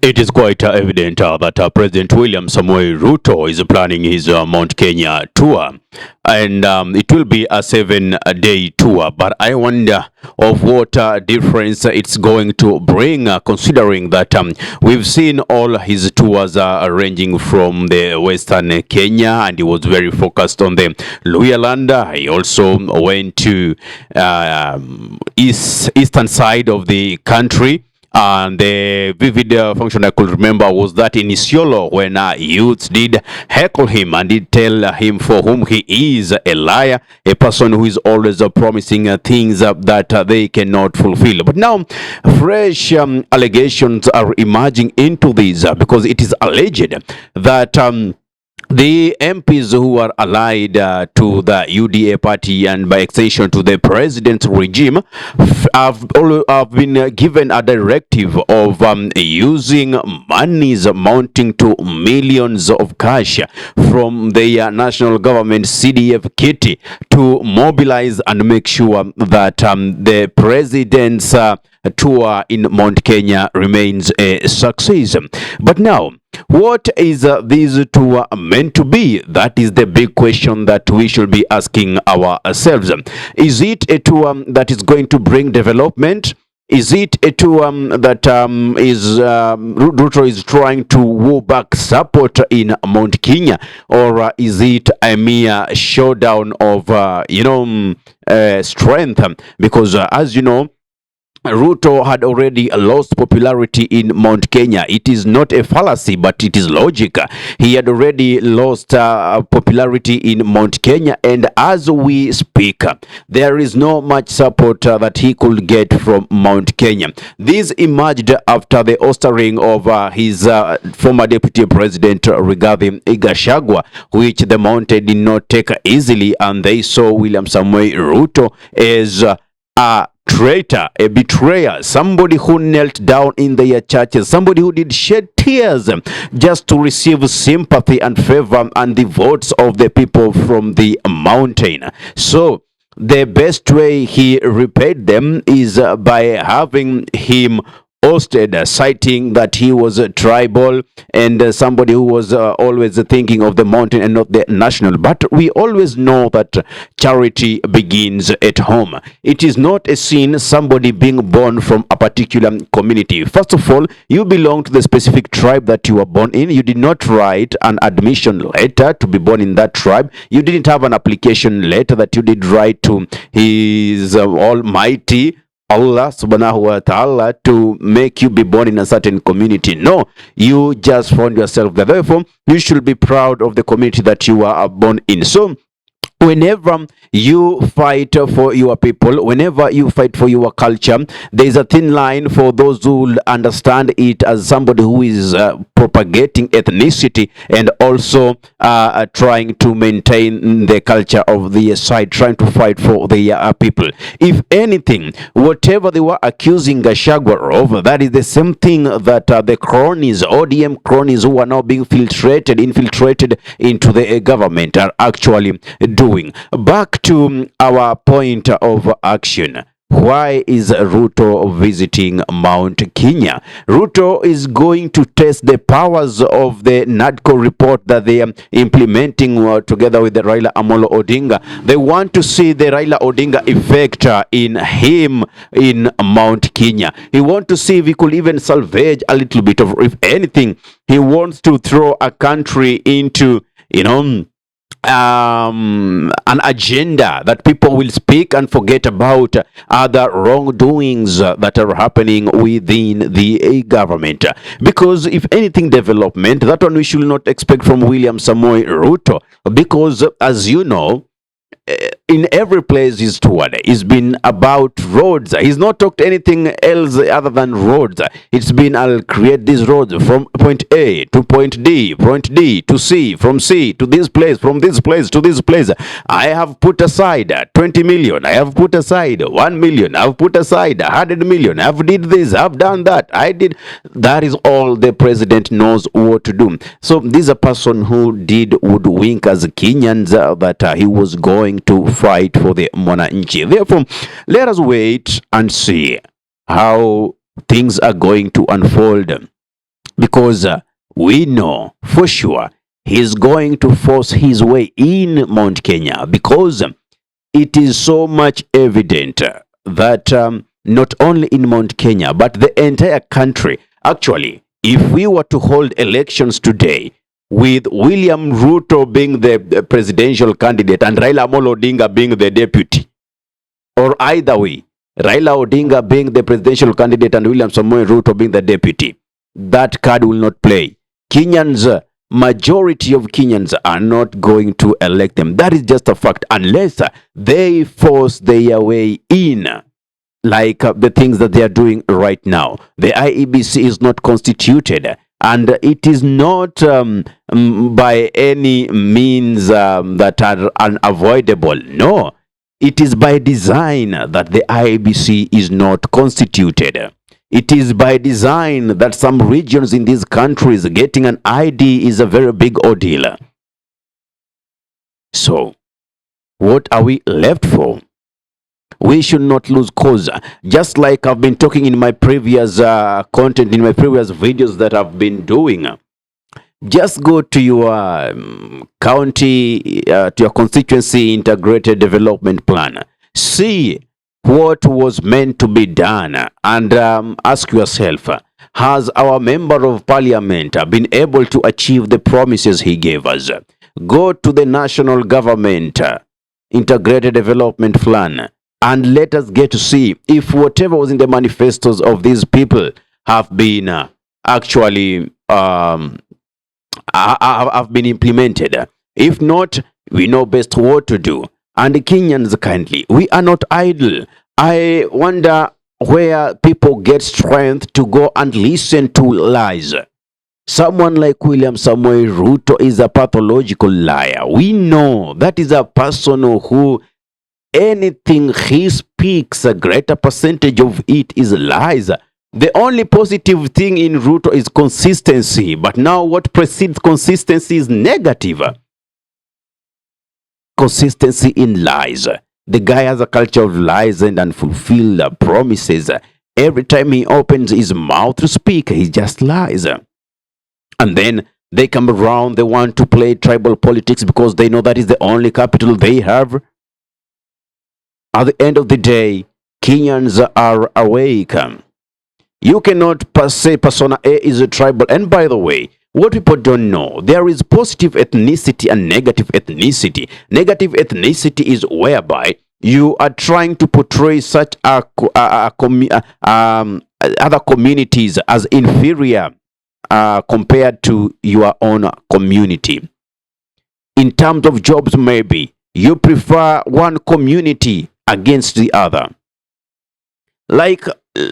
It is quite evident that President William Samoei Ruto is planning his Mount Kenya tour, and it will be a 7-day tour. But I wonder of what difference it's going to bring, considering that we've seen all his tours ranging from the Western Kenya, and he was very focused on the Luhya land. He also went to eastern side of the country. And the vivid function I could remember was that in Isiolo, when youths did heckle him and did tell him for whom he is a liar, a person who is always promising things that they cannot fulfill. But now, fresh allegations are emerging into this because it is alleged that the MPs who are allied to the UDA party and by extension to the president's regime have been given a directive of using monies amounting to millions of cash from the national government CDF kitty to mobilize and make sure that the president's tour in Mount Kenya remains a success. But now, what is this tour meant to be? That is the big question that we should be asking ourselves. Is it a tour that is going to bring development? Is it a tour that Ruto is trying to woo back support in Mount Kenya, or is it a mere showdown of strength? Because as you know, Ruto had already lost popularity in Mount Kenya. It is not a fallacy, but it is logic. He had already lost popularity in Mount Kenya, and as we speak, there is no much support that he could get from Mount Kenya. This emerged after the ousting of his former Deputy President Rigathi Gachagua, which the Mountain did not take easily, and they saw William Samoei Ruto as a traitor, a betrayer, somebody who knelt down in their churches, somebody who did shed tears just to receive sympathy and favor and the votes of the people from the mountain. So the best way he repaid them is by having him ousted, citing that he was tribal and somebody who was always thinking of the mountain and not the national. But we always know that charity begins at home. It is not a sin somebody being born from a particular community. First of all, you belong to the specific tribe that you were born in. You did not write an admission letter to be born in that tribe. You didn't have an application letter that you did write to His Almighty Allah subhanahu wa ta'ala to make you be born in a certain community. No, you just found yourself there. Therefore, you should be proud of the community that you are born in. So whenever you fight for your people, whenever you fight for your culture, there is a thin line for those who understand it as somebody who is propagating ethnicity and also trying to maintain the culture of the side, trying to fight for the people. If anything, whatever they were accusing Gachagua of, that is the same thing that the cronies, ODM cronies who are now being infiltrated into the government are actually doing. Back to our point of action. Why is Ruto visiting Mount Kenya? Ruto is going to test the powers of the NADCO report that they are implementing together with the Raila Amolo Odinga. They want to see the Raila Odinga effect in him in Mount Kenya. He wants to see if he could even salvage a little bit of, if anything, he wants to throw a country into, an agenda that people will speak and forget about other wrongdoings that are happening within the government. Because if anything development, that one we should not expect from William Samoei Ruto, because as you know, in every place he's toured, it's been about roads. He's not talked anything else other than roads. It's been, I'll create these roads from point A to point D to C, from C to this place, from this place to this place. I have put aside 20 million. I have put aside 1 million. I've put aside 100 million. I've did this. I've done that. I did. That is all the president knows what to do. So this is a person who did woodwink as Kenyans that he was going to fight for the mwananchi. Therefore, let us wait and see how things are going to unfold because we know for sure he's going to force his way in Mount Kenya, because it is so much evident that not only in Mount Kenya, but the entire country, actually, if we were to hold elections today, with William Ruto being the presidential candidate and Raila Amolo Odinga being the deputy, or either way, Raila Odinga being the presidential candidate and William Samoei Ruto being the deputy, that card will not play. Kenyans, majority of Kenyans are not going to elect them. That is just a fact, unless they force their way in, like the things that they are doing right now. The IEBC is not constituted, and it is not by any means that are unavoidable. No, it is by design that the IEBC is not constituted. It is by design that some regions in these countries getting an ID is a very big ordeal. So, what are we left for? We should not lose cause. Just like I've been talking in my previous content, in my previous videos that I've been doing. Just go to your county, to your constituency integrated development plan. See what was meant to be done, and ask yourself, has our member of parliament been able to achieve the promises he gave us? Go to the national government integrated development plan and let us get to see if whatever was in the manifestos of these people have been actually have been implemented. If not, we know best what to do. And the Kenyans, kindly, we are not idle. I wonder where people get strength to go and listen to lies. Someone like William Samoei Ruto is a pathological liar. We know that is a person who anything he speaks, a greater percentage of it is lies. The only positive thing in Ruto is consistency, but now what precedes consistency is negative. Consistency in lies. The guy has a culture of lies and unfulfilled promises. Every time he opens his mouth to speak, he just lies. And then they come around, they want to play tribal politics because they know that is the only capital they have. At the end of the day, Kenyans are awake. You cannot say persona A is a tribal. And by the way, what people don't know, there is positive ethnicity and negative ethnicity. Negative ethnicity is whereby you are trying to portray such other communities as inferior compared to your own community. In terms of jobs, maybe you prefer one community against the other. Like,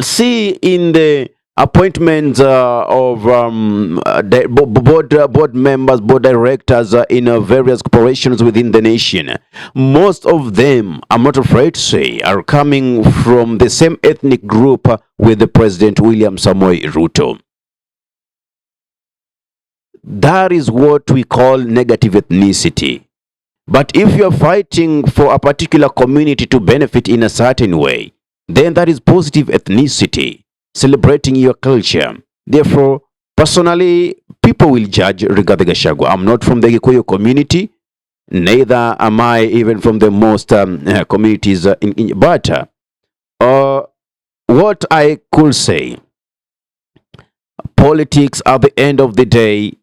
see in the appointments of board members, board directors in various corporations within the nation, most of them, I'm not afraid to say, are coming from the same ethnic group with the President William Samoei Ruto. That is what we call negative ethnicity. But if you're fighting for a particular community to benefit in a certain way, then that is positive ethnicity, celebrating your culture. Therefore, personally, people will judge Rigathi Gachagua. I'm not from the Gikuyu community, neither am I even from the most communities but what I could say, politics at the end of the day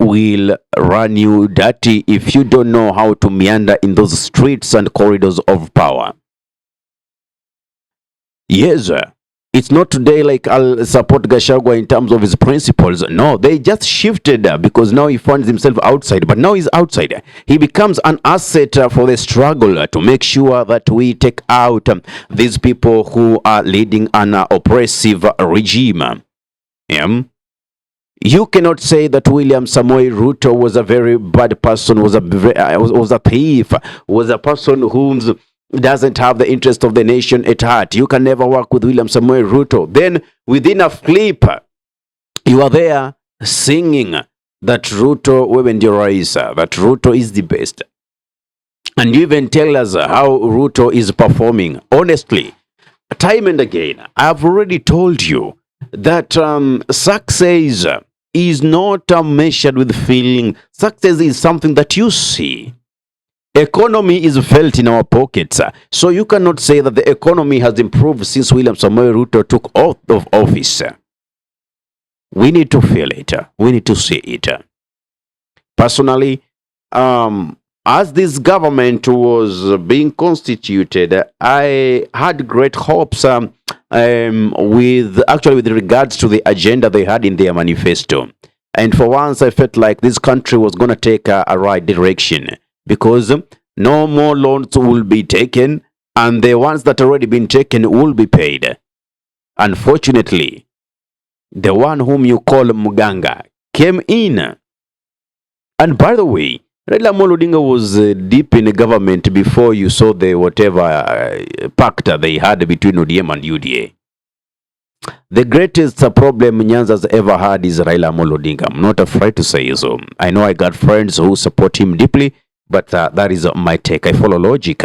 will run you dirty if you don't know how to meander in those streets and corridors of power. Yes, it's not today like I'll support Gachagua in terms of his principles. No, they just shifted because now he finds himself outside. But now he's outside. He becomes an asset for the struggle to make sure that we take out these people who are leading an oppressive regime. Yeah. You cannot say that William Samoei Ruto was a very bad person, was a thief, was a person who doesn't have the interest of the nation at heart. You can never work with William Samoei Ruto. Then within a flip, you are there singing that Ruto that Ruto is the best. And you even tell us how Ruto is performing. Honestly, time and again, I've already told you that success is not measured with feeling. Success is something that you see. Economy is felt in our pockets. So you cannot say that the economy has improved since William Samoei Ruto took oath of office. We need to feel it. We need to see it. Personally, as this government was being constituted, I had great hopes with regards to the agenda they had in their manifesto. And for once, I felt like this country was going to take a right direction, because no more loans will be taken, and the ones that already been taken will be paid. Unfortunately, the one whom you call Muganga came in. And by the way, Raila Amolo Odinga was deep in the government before you saw the whatever pact they had between ODM and UDA. The greatest problem Nyanza has ever had is Raila Amolo Odinga. I'm not afraid to say so. I know I got friends who support him deeply, but that is my take. I follow logic.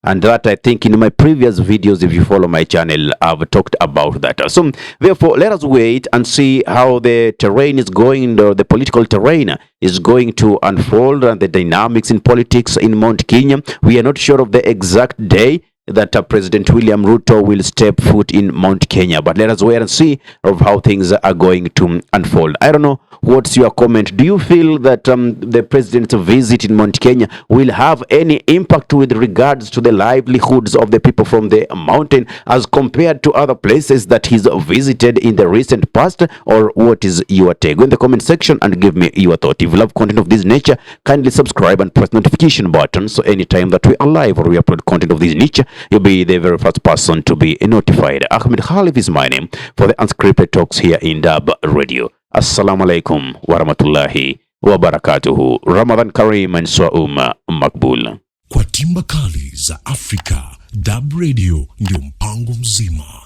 And that, I think, in my previous videos, if you follow my channel, I've talked about that. So, therefore, let us wait and see how the terrain is going, the political terrain is going to unfold, and the dynamics in politics in Mount Kenya. We are not sure of the exact day that President William Ruto will step foot in Mount Kenya, but let us wait and see of how things are going to unfold. I don't know, what's your comment? Do you feel that the president's visit in Mount Kenya will have any impact with regards to the livelihoods of the people from the mountain as compared to other places that he's visited in the recent past? Or what is your take? Go in the comment section and give me your thought. If you love content of this nature, kindly subscribe and press notification button, so anytime that we are live or we upload content of this nature, you'll be the very first person to be notified. Ahmed Khalif is my name for the unscripted talks here in DURB Radio. Assalamu alaikum wa rahmatullahi wa barakatuhu. Ramadan Kareem and Swaum Makbul. Kwa timba kali za Afrika, DURB Radio ndio mpango mzima.